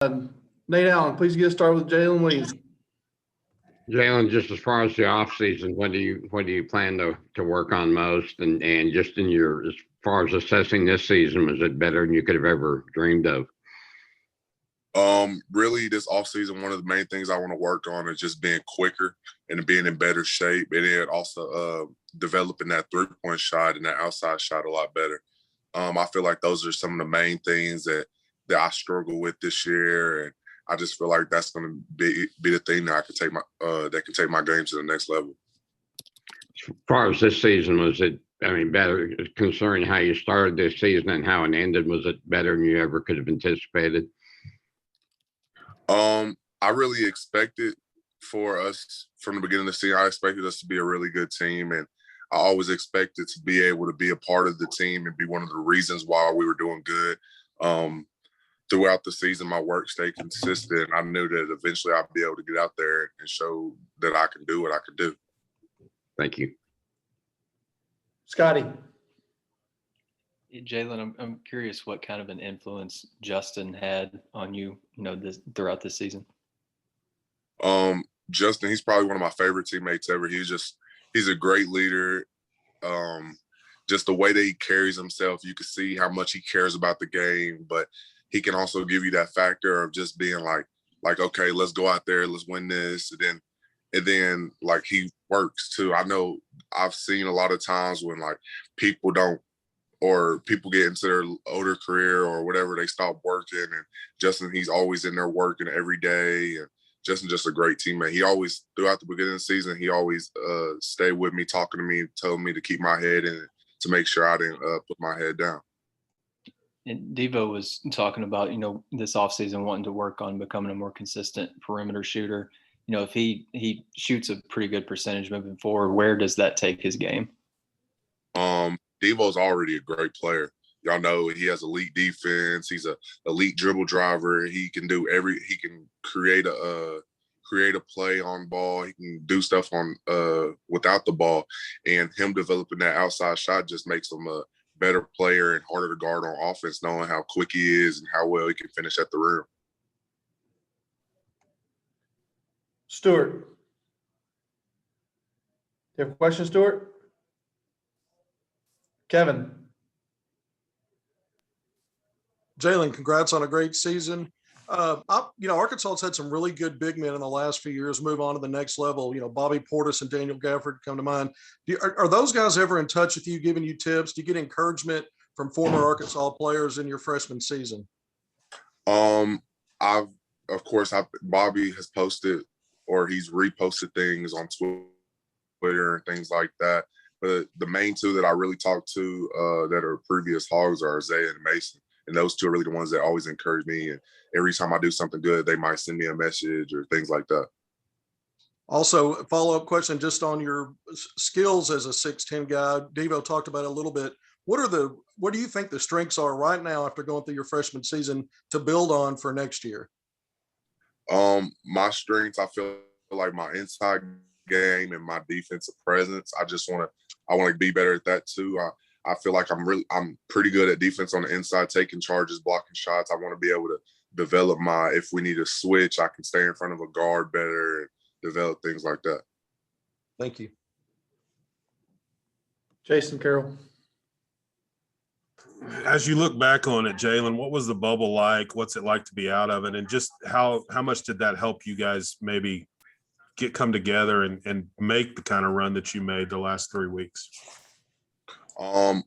Nate Allen, please get started with Jaylin Williams. Jaylin, just as far as the off season, what do you plan to work on most, and just in your, as far as assessing this season, was it better than you could have ever dreamed of? Really, this offseason, one of the main things I want to work on is just being quicker and being in better shape, and then also developing that three-point shot and that outside shot a lot better. I feel like those are some of the main things that I struggle with this year, and I just feel like that's going to be the thing that I can take my game to the next level. As far as this season, was it? I mean, better concerning how you started this season and how it ended. Was it better than you ever could have anticipated? I really expected for us from the beginning of the season. I expected us to be a really good team, and I always expected to be able to be a part of the team and be one of the reasons why we were doing good. Throughout the season, my work stayed consistent. I knew that eventually I'd be able to get out there and show that I can do what I could do. Thank you. Scotty. Jaylin, I'm curious what kind of an influence Justin had on you, throughout this season. Justin, he's probably one of my favorite teammates ever. He's a great leader. Just the way that he carries himself, you can see how much he cares about the game, but he can also give you that factor of just being like, okay, let's go out there, let's win this. And then like he works too. I know I've seen a lot of times when like people get into their older career or whatever, they stop working, and Justin, he's always in there working every day. And Justin's just a great teammate. He always, throughout the beginning of the season, he always stayed with me, talking to me, telling me to keep my head in, to make sure I didn't put my head down. And Devo was talking about, this offseason wanting to work on becoming a more consistent perimeter shooter. If he shoots a pretty good percentage moving forward, where does that take his game? Devo's already a great player. Y'all know he has elite defense. He's a elite dribble driver. He can he can create a play on ball. He can do stuff on without the ball. And him developing that outside shot just makes him a better player and harder to guard on offense, knowing how quick he is and how well he can finish at the rim. Stuart. You have a question, Stuart? Kevin. Jaylin, congrats on a great season. Arkansas has had some really good big men in the last few years move on to the next level. Bobby Portis and Daniel Gafford come to mind. Are those guys ever in touch with you, giving you tips? Do you get encouragement from former Arkansas players in your freshman season? Bobby has posted, or he's reposted things on Twitter and things like that. But the main two that I really talk to that are previous Hogs are Isaiah and Mason. And those two are really the ones that always encourage me. And every time I do something good, they might send me a message or things like that. Also, a follow-up question just on your skills as a 6'10" guy. Devo talked about it a little bit. What do you think the strengths are right now after going through your freshman season to build on for next year? My strengths, I feel like my inside game and my defensive presence. I want to be better at that too. I feel like I'm pretty good at defense on the inside, taking charges, blocking shots. I want to be able to develop if we need a switch, I can stay in front of a guard better and develop things like that. Thank you. Jason Carroll. As you look back on it, Jaylin, what was the bubble like? What's it like to be out of it? And just how much did that help you guys maybe come together and make the kind of run that you made the last 3 weeks? I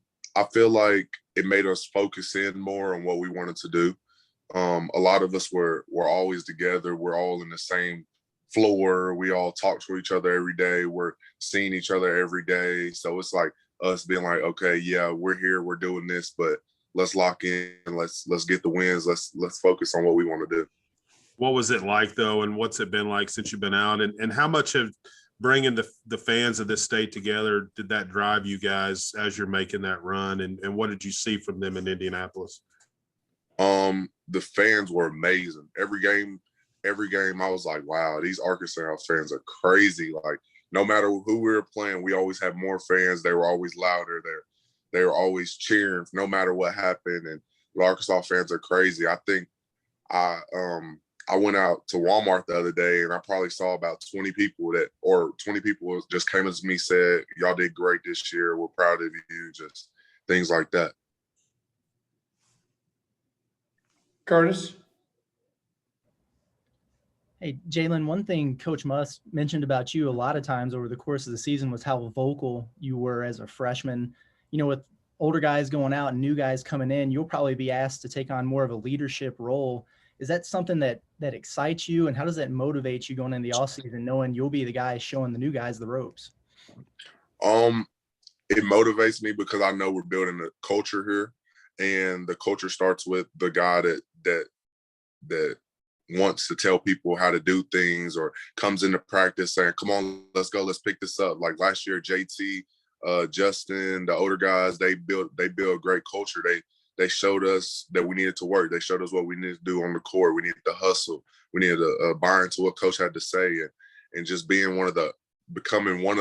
feel like it made us focus in more on what we wanted to do. A lot of us were always together. We're all in the same floor. We all talk to each other every day. We're seeing each other every day. So it's like us being like, okay, yeah, we're here, we're doing this, but let's lock in, let's get the wins. Let's focus on what we want to do. What was it like though? And what's it been like since you've been out? And how much of bringing the fans of this state together did that drive you guys as you're making that run? And what did you see from them in Indianapolis? The fans were amazing. Every game I was like, wow, these Arkansas fans are crazy. Like, no matter who we were playing, we always had more fans. They were always louder. They were always cheering no matter what happened. And the Arkansas fans are crazy. I think I went out to Walmart the other day and I probably saw about 20 people just came up to me, said, y'all did great this year. We're proud of you. Just things like that. Curtis? Hey, Jaylin, one thing Coach Musk mentioned about you a lot of times over the course of the season was how vocal you were as a freshman. You know, with older guys going out and new guys coming in, you'll probably be asked to take on more of a leadership role. Is that something that excites you, and how does that motivate you going into the offseason, knowing you'll be the guy showing the new guys the ropes? It motivates me because I know we're building a culture here, and the culture starts with the guy that wants to tell people how to do things or comes into practice saying, come on, let's go, let's pick this up. Like last year, JT, Justin, the older guys, they build a great culture. They showed us that we needed to work. They showed us what we needed to do on the court. We needed to hustle. We needed to buy into what coach had to say, and just becoming one of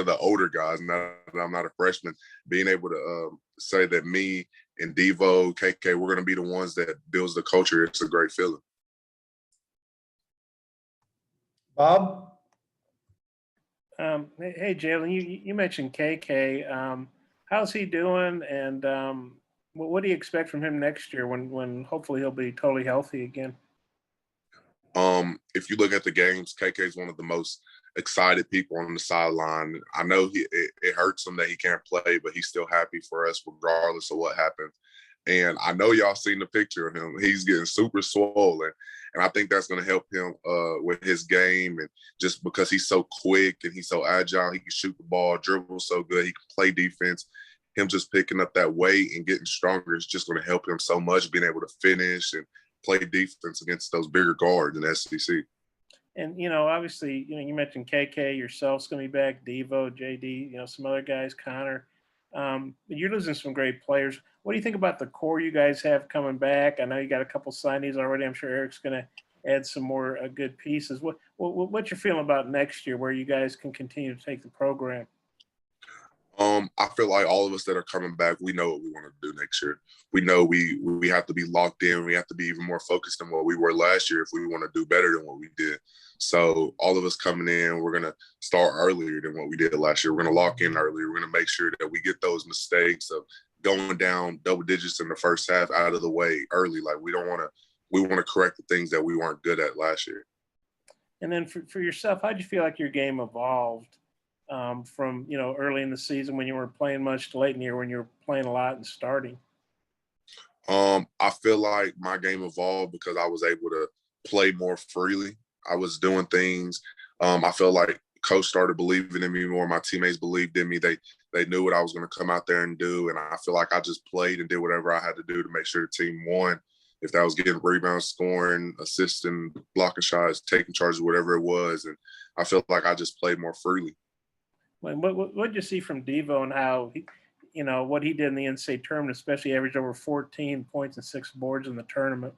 the older guys. Now that I'm not a freshman, being able to say that me and Devo, KK, we're going to be the ones that builds the culture. It's a great feeling. Bob? Hey, Jaylin, you mentioned KK. How's he doing? And what do you expect from him next year when hopefully he'll be totally healthy again? If you look at the games, KK is one of the most excited people on the sideline. I know it hurts him that he can't play, but he's still happy for us regardless of what happens. And I know y'all seen the picture of him. He's getting super swollen. And I think that's going to help him with his game. And just because he's so quick and he's so agile, he can shoot the ball, dribble so good, he can play defense. Him just picking up that weight and getting stronger is just going to help him so much, being able to finish and play defense against those bigger guards in SEC. And, obviously, you mentioned KK, yourself's going to be back, Devo, JD, some other guys, Connor. You're losing some great players. What do you think about the core you guys have coming back? I know you got a couple signees already. I'm sure Eric's going to add some more good pieces. What's your feeling about next year, where you guys can continue to take the program? I feel like all of us that are coming back, we know what we want to do next year. We know we have to be locked in. We have to be even more focused than what we were last year if we want to do better than what we did. So all of us coming in, we're going to start earlier than what we did last year. We're going to lock in earlier. We're going to make sure that we get those mistakes of going down double digits in the first half out of the way early. Like we want to correct the things that we weren't good at last year. And then for yourself, how'd you feel like your game evolved from, early in the season when you weren't playing much to late in the year when you were playing a lot and starting? I feel like my game evolved because I was able to play more freely. I was doing things. I feel like coach started believing in me more. My teammates believed in me. They knew what I was going to come out there and do. And I feel like I just played and did whatever I had to do to make sure the team won. If that was getting rebounds, scoring, assisting, blocking shots, taking charges, whatever it was. And I feel like I just played more freely. What did you see from Devo and how what he did in the NCAA tournament, especially averaged over 14 points and 6 boards in the tournament?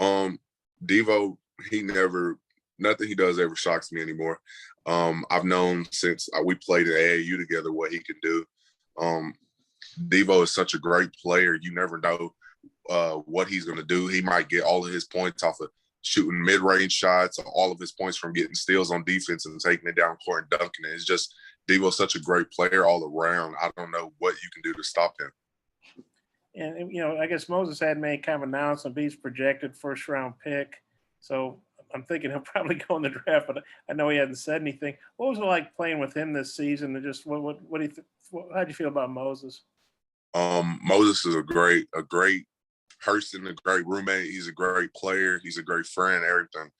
Devo, nothing he does ever shocks me anymore. I've known since we played at AAU together what he can do. Devo is such a great player. You never know what he's going to do. He might get all of his points off of shooting mid-range shots, all of his points from getting steals on defense and taking it down court and dunking it. It's just Devo's such a great player all around. I don't know what you can do to stop him. And, I guess Moses had made kind of an announcement, he's projected first-round pick. So I'm thinking he'll probably go in the draft, but I know he hasn't said anything. What was it like playing with him this season? And just what do you how'd you feel about Moses? Moses is a great person, a great roommate. He's a great player. He's a great friend, everything.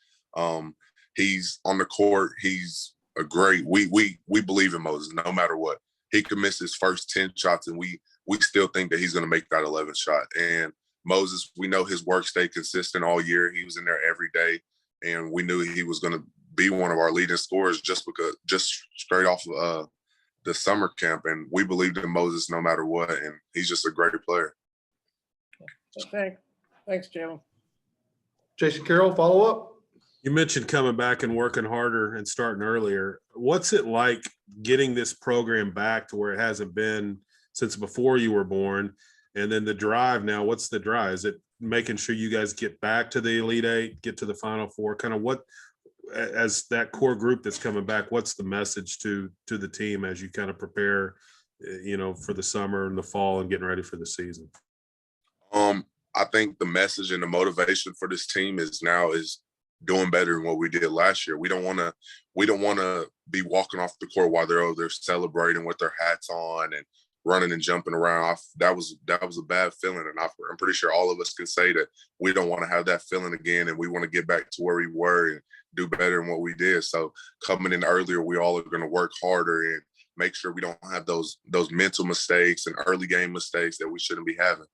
He's on the court. He's a great, we believe in Moses no matter what. He could miss his first 10 shots and we still think that he's going to make that 11th shot. And Moses, we know his work stayed consistent all year. He was in there every day and we knew he was going to be one of our leading scorers just straight off of the summer camp. And we believed in Moses no matter what. And he's just a great player. Thanks, Jaylin. Jason Carroll, follow up? You mentioned coming back and working harder and starting earlier. What's it like getting this program back to where it hasn't been since before you were born? And then the drive now, what's the drive? Is it making sure you guys get back to the Elite Eight, get to the Final Four? Kind of what, as that core group that's coming back, what's the message to the team as you kind of prepare, for the summer and the fall and getting ready for the season? I think the message and the motivation for this team is doing better than what we did last year. We don't want to be walking off the court while they're over there celebrating with their hats on and running and jumping around. That was a bad feeling, and I'm pretty sure all of us can say that we don't want to have that feeling again, and we want to get back to where we were and do better than what we did. So coming in earlier, we all are going to work harder and make sure we don't have those mental mistakes and early game mistakes that we shouldn't be having.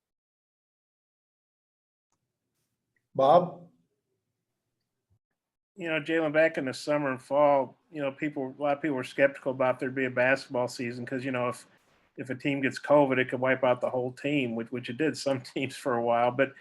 Bob? Jaylin, back in the summer and fall, a lot of people were skeptical about there being a basketball season because, if a team gets COVID, it could wipe out the whole team, which it did some teams for a while. But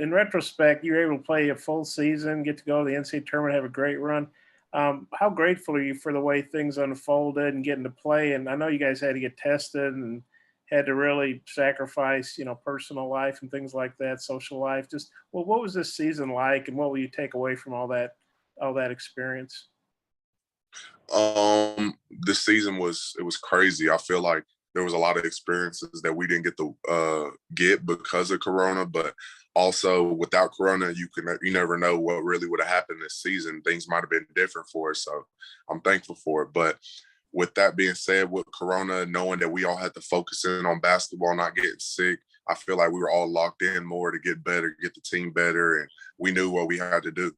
in retrospect, you were able to play a full season, get to go to the NCAA tournament, have a great run. How grateful are you for the way things unfolded and getting to play? And I know you guys had to get tested and had to really sacrifice, personal life and things like that, social life. Just, what was this season like, and what will you take away from all that experience? This season was crazy. I feel like there was a lot of experiences that we didn't get to get because of Corona, but also without Corona, you never know what really would have happened this season. Things might have been different for us, so I'm thankful for it. But with that being said, with Corona, knowing that we all had to focus in on basketball, not getting sick, I feel like we were all locked in more to get better, get the team better, and we knew what we had to do.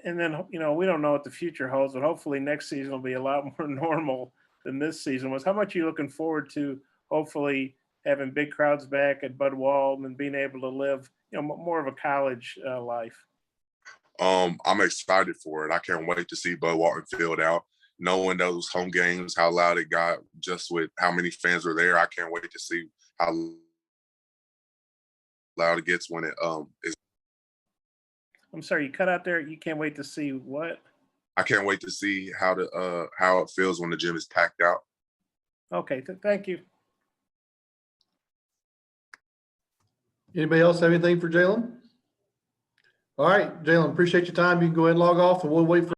And then, we don't know what the future holds, but hopefully next season will be a lot more normal than this season was. How much are you looking forward to hopefully having big crowds back at Bud Walton and being able to live, more of a college life? I'm excited for it. I can't wait to see Bud Walton filled out. Knowing those home games, how loud it got, just with how many fans were there, I can't wait to see how loud it gets when it is. I'm sorry, you cut out there. You can't wait to see what? I can't wait to see how it feels when the gym is packed out. Okay, thank you. Anybody else have anything for Jaylin? All right, Jaylin, appreciate your time. You can go ahead and log off, and we'll wait for